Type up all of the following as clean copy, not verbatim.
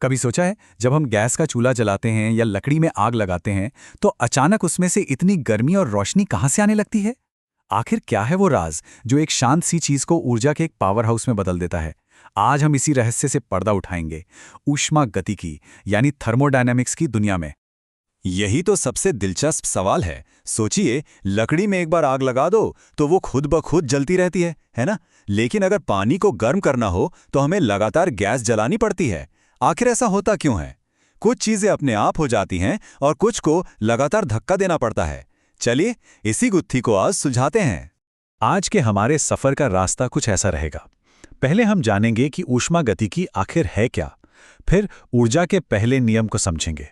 कभी सोचा है जब हम गैस का चूल्हा जलाते हैं या लकड़ी में आग लगाते हैं तो अचानक उसमें से इतनी गर्मी और रोशनी कहाँ से आने लगती है? आखिर क्या है वो राज जो एक शांत सी चीज को ऊर्जा के एक पावर हाउस में बदल देता है? आज हम इसी रहस्य से पर्दा उठाएंगे, ऊष्मा गतिकी यानी थर्मोडायनेमिक्स की दुनिया में। यही तो सबसे दिलचस्प सवाल है। सोचिए, लकड़ी में एक बार आग लगा दो तो वो खुद ब खुद जलती रहती है ना? लेकिन अगर पानी को गर्म करना हो तो हमें लगातार गैस जलानी पड़ती है। आखिर ऐसा होता क्यों है? कुछ चीजें अपने आप हो जाती हैं और कुछ को लगातार धक्का देना पड़ता है। चलिए, इसी गुत्थी को आज सुलझाते हैं। आज के हमारे सफर का रास्ता कुछ ऐसा रहेगा। पहले हम जानेंगे कि ऊष्मा गतिकी आखिर है क्या, फिर ऊर्जा के पहले नियम को समझेंगे।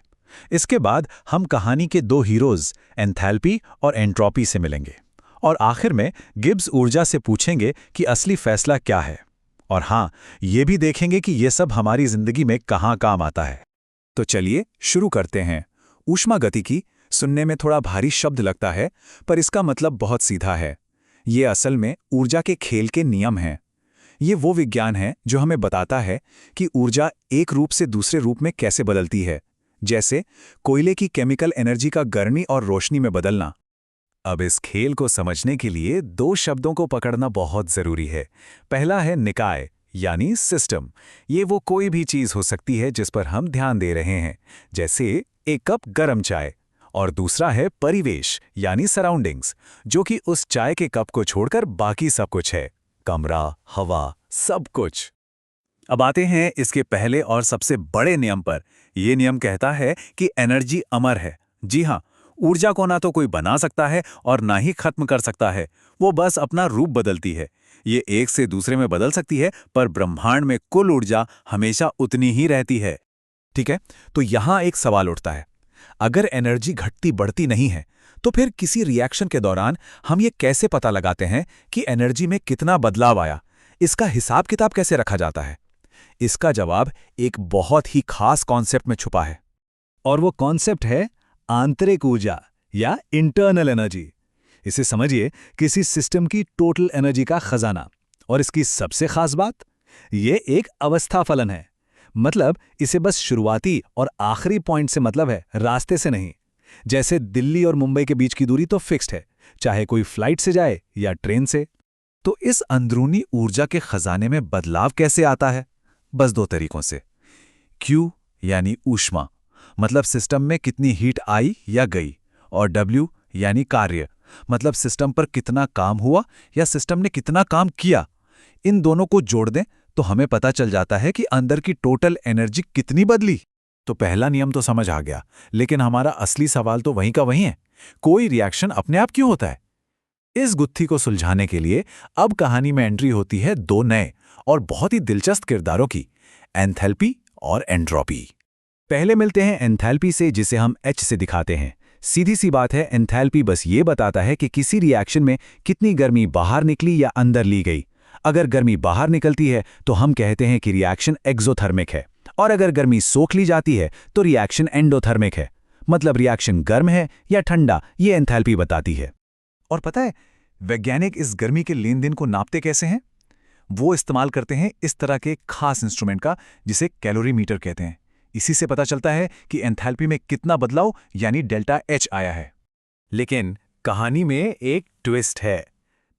इसके बाद हम कहानी के दो हीरोज एंथैल्पी और एंट्रोपी से मिलेंगे और आखिर में गिब्स ऊर्जा से पूछेंगे कि असली फैसला क्या है। और हाँ, ये भी देखेंगे कि ये सब हमारी जिंदगी में कहाँ काम आता है। तो चलिए शुरू करते हैं। ऊष्मा गतिकी सुनने में थोड़ा भारी शब्द लगता है, पर इसका मतलब बहुत सीधा है। ये असल में ऊर्जा के खेल के नियम हैं। ये वो विज्ञान है जो हमें बताता है कि ऊर्जा एक रूप से दूसरे रूप में कैसे बदलती है, जैसे कोयले की केमिकल एनर्जी का गर्मी और रोशनी में बदलना। अब इस खेल को समझने के लिए दो शब्दों को पकड़ना बहुत जरूरी है। पहला है निकाय यानी सिस्टम। ये वो कोई भी चीज हो सकती है जिस पर हम ध्यान दे रहे हैं, जैसे एक कप गर्म चाय। और दूसरा है परिवेश यानी सराउंडिंग्स, जो कि उस चाय के कप को छोड़कर बाकी सब कुछ है, कमरा, हवा, सब कुछ। अब आते हैं इसके पहले और सबसे बड़े नियम पर। यह नियम कहता है कि एनर्जी अमर है। जी हाँ, ऊर्जा को ना तो कोई बना सकता है और ना ही खत्म कर सकता है। वो बस अपना रूप बदलती है। ये एक से दूसरे में बदल सकती है, पर ब्रह्मांड में कुल ऊर्जा हमेशा उतनी ही रहती है। ठीक है, तो यहां एक सवाल उठता है। अगर एनर्जी घटती बढ़ती नहीं है, तो फिर किसी रिएक्शन के दौरान हम ये कैसे पता लगाते हैं कि एनर्जी में कितना बदलाव आया? इसका हिसाब किताब कैसे रखा जाता है? इसका जवाब एक बहुत ही खास कॉन्सेप्ट में छुपा है, और वो कॉन्सेप्ट है आंतरिक ऊर्जा या इंटरनल एनर्जी। इसे समझिए किसी सिस्टम की टोटल एनर्जी का खजाना। और इसकी सबसे खास बात, ये एक अवस्था फलन है। मतलब इसे बस शुरुआती और आखिरी पॉइंट से मतलब है, रास्ते से नहीं। जैसे दिल्ली और मुंबई के बीच की दूरी तो फिक्स्ड है, चाहे कोई फ्लाइट से जाए या ट्रेन से। तो इस अंदरूनी ऊर्जा के खजाने में बदलाव कैसे आता है? बस दो तरीकों से। Q यानी ऊष्मा, मतलब सिस्टम में कितनी हीट आई या गई, और W यानी कार्य, मतलब सिस्टम पर कितना काम हुआ या सिस्टम ने कितना काम किया। इन दोनों को जोड़ दें तो हमें पता चल जाता है कि अंदर की टोटल एनर्जी कितनी बदली। तो पहला नियम तो समझ आ गया, लेकिन हमारा असली सवाल तो वहीं का वहीं है। कोई रिएक्शन अपने आप क्यों होता है? इस गुत्थी को सुलझाने के लिए अब कहानी में एंट्री होती है दो नए और बहुत ही दिलचस्प किरदारों की, एंथैल्पी और एंट्रोपी। पहले मिलते हैं एंथैल्पी से, जिसे हम H से दिखाते हैं। सीधी सी बात है, एंथैल्पी बस ये बताता है कि किसी रिएक्शन में कितनी गर्मी बाहर निकली या अंदर ली गई। अगर गर्मी बाहर निकलती है तो हम कहते हैं कि रिएक्शन एक्सोथर्मिक है, और अगर गर्मी सोख ली जाती है तो रिएक्शन एंडोथर्मिक है। मतलब रिएक्शन गर्म है या ठंडा, ये एंथैल्पी बताती है। और पता है वैज्ञानिक इस गर्मी के लेन देन को नापते कैसे हैं? वो इस्तेमाल करते हैं इस तरह के खास इंस्ट्रूमेंट का, जिसे कैलोरीमीटर कहते हैं। इसी से पता चलता है कि एंथैल्पी में कितना बदलाव यानी डेल्टा H आया है। लेकिन कहानी में एक ट्विस्ट है।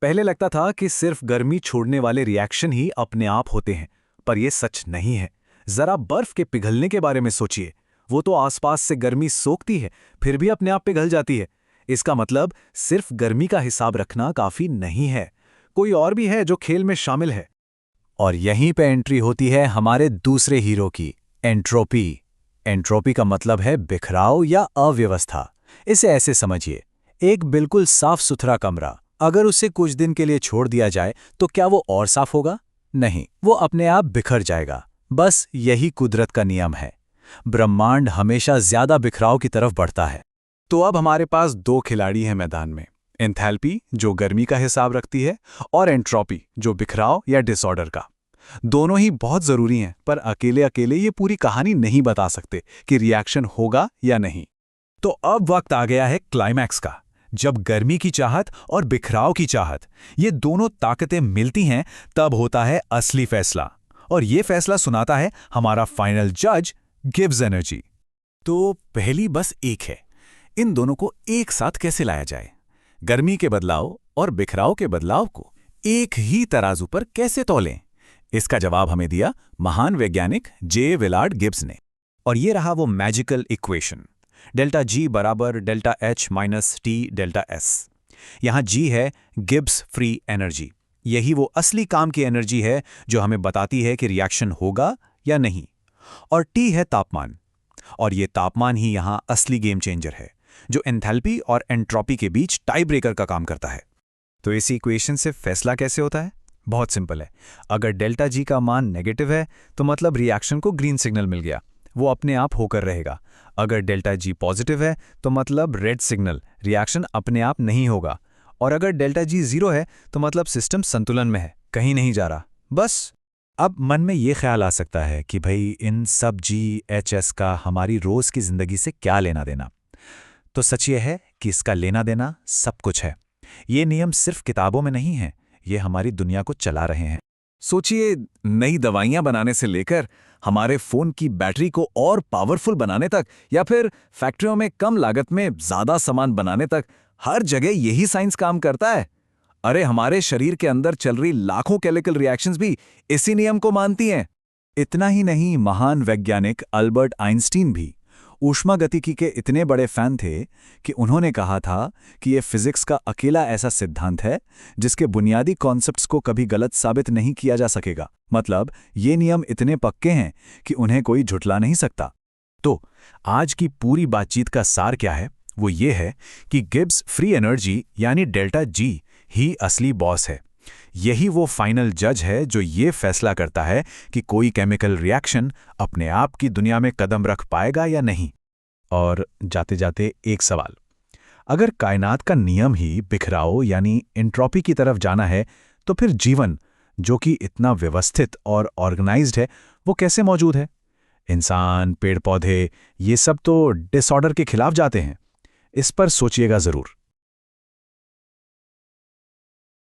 पहले लगता था कि सिर्फ गर्मी छोड़ने वाले रिएक्शन ही अपने आप होते हैं, पर यह सच नहीं है। जरा बर्फ के पिघलने के बारे में सोचिए। वो तो आसपास से गर्मी सोखती है, फिर भी अपने आप पिघल जाती है। इसका मतलब सिर्फ गर्मी का हिसाब रखना काफी नहीं है, कोई और भी है जो खेल में शामिल है। और यहीं पे एंट्री होती है हमारे दूसरे हीरो की, एंट्रोपी। एंट्रोपी का मतलब है बिखराव या अव्यवस्था। इसे ऐसे समझिए, एक बिल्कुल साफ सुथरा कमरा, अगर उसे कुछ दिन के लिए छोड़ दिया जाए तो क्या वो और साफ होगा? नहीं, वो अपने आप बिखर जाएगा। बस यही कुदरत का नियम है। ब्रह्मांड हमेशा ज्यादा बिखराव की तरफ बढ़ता है। तो अब हमारे पास दो खिलाड़ी हैं मैदान में, एंथैल्पी जो गर्मी का हिसाब रखती है, और एंट्रोपी जो बिखराव या डिसऑर्डर का। दोनों ही बहुत जरूरी हैं, पर अकेले अकेले ये पूरी कहानी नहीं बता सकते कि रिएक्शन होगा या नहीं। तो अब वक्त आ गया है क्लाइमैक्स का, जब गर्मी की चाहत और बिखराव की चाहत, ये दोनों ताकतें मिलती हैं, तब होता है असली फैसला। और ये फैसला सुनाता है हमारा फाइनल जज गिब्स एनर्जी। तो पहली बस एक है, इन दोनों को एक साथ कैसे लाया जाए? गर्मी के बदलाव और बिखराव के बदलाव को एक ही तराजू पर कैसे तौलें? इसका जवाब हमें दिया महान वैज्ञानिक जे विलार्ड गिब्स ने। और ये रहा वो मैजिकल इक्वेशन, डेल्टा जी बराबर delta H minus T delta S. यहाँ जी है गिब्स फ्री एनर्जी, यही वो असली काम की एनर्जी है जो हमें बताती है कि रिएक्शन होगा या नहीं। और टी है तापमान, और ये तापमान ही यहाँ असली गेम चेंजर है, जो एंथैल्पी और एंट्रोपी के बीच टाई ब्रेकर का काम करता है। तो इस इक्वेशन से फैसला कैसे होता है? बहुत सिंपल है। अगर डेल्टा जी का मान नेगेटिव है तो मतलब रिएक्शन को ग्रीन सिग्नल मिल गया, वो अपने आप होकर रहेगा। अगर डेल्टा जी पॉजिटिव है तो मतलब रेड सिग्नल, रिएक्शन अपने आप नहीं होगा। और अगर डेल्टा जी जीरो है तो मतलब सिस्टम संतुलन में है, कहीं नहीं जा रहा, बस। अब मन में ये ख्याल आ सकता है कि भाई इन सब जी एच एस का हमारी रोज की जिंदगी से क्या लेना देना? तो सच ये है कि इसका लेना देना सब कुछ है। ये नियम सिर्फ किताबों में नहीं है, ये हमारी दुनिया को चला रहे हैं। सोचिए, नई दवाइयां बनाने से लेकर हमारे फोन की बैटरी को और पावरफुल बनाने तक, या फिर फैक्ट्रियों में कम लागत में ज्यादा सामान बनाने तक, हर जगह यही साइंस काम करता है। अरे हमारे शरीर के अंदर चल रही लाखों केमिकल रिएक्शंस भी इसी नियम को मानती हैं। इतना ही नहीं, महान वैज्ञानिक अल्बर्ट आइंस्टीन भी ऊष्मागतिकी के इतने बड़े फैन थे कि उन्होंने कहा था कि ये फिजिक्स का अकेला ऐसा सिद्धांत है जिसके बुनियादी कॉन्सेप्ट्स को कभी गलत साबित नहीं किया जा सकेगा। मतलब ये नियम इतने पक्के हैं कि उन्हें कोई झुठला नहीं सकता। तो आज की पूरी बातचीत का सार क्या है? वो ये है कि गिब्स फ्री एनर्जी यानी डेल्टा जी ही असली बॉस है। यही वो फाइनल जज है जो ये फैसला करता है कि कोई केमिकल रिएक्शन अपने आप की दुनिया में कदम रख पाएगा या नहीं। और जाते जाते एक सवाल, अगर कायनात का नियम ही बिखराव यानी एंट्रोपी की तरफ जाना है, तो फिर जीवन जो कि इतना व्यवस्थित और ऑर्गेनाइज्ड है, वो कैसे मौजूद है? इंसान, पेड़ पौधे, ये सब तो डिसऑर्डर के खिलाफ जाते हैं। इस पर सोचिएगा जरूर।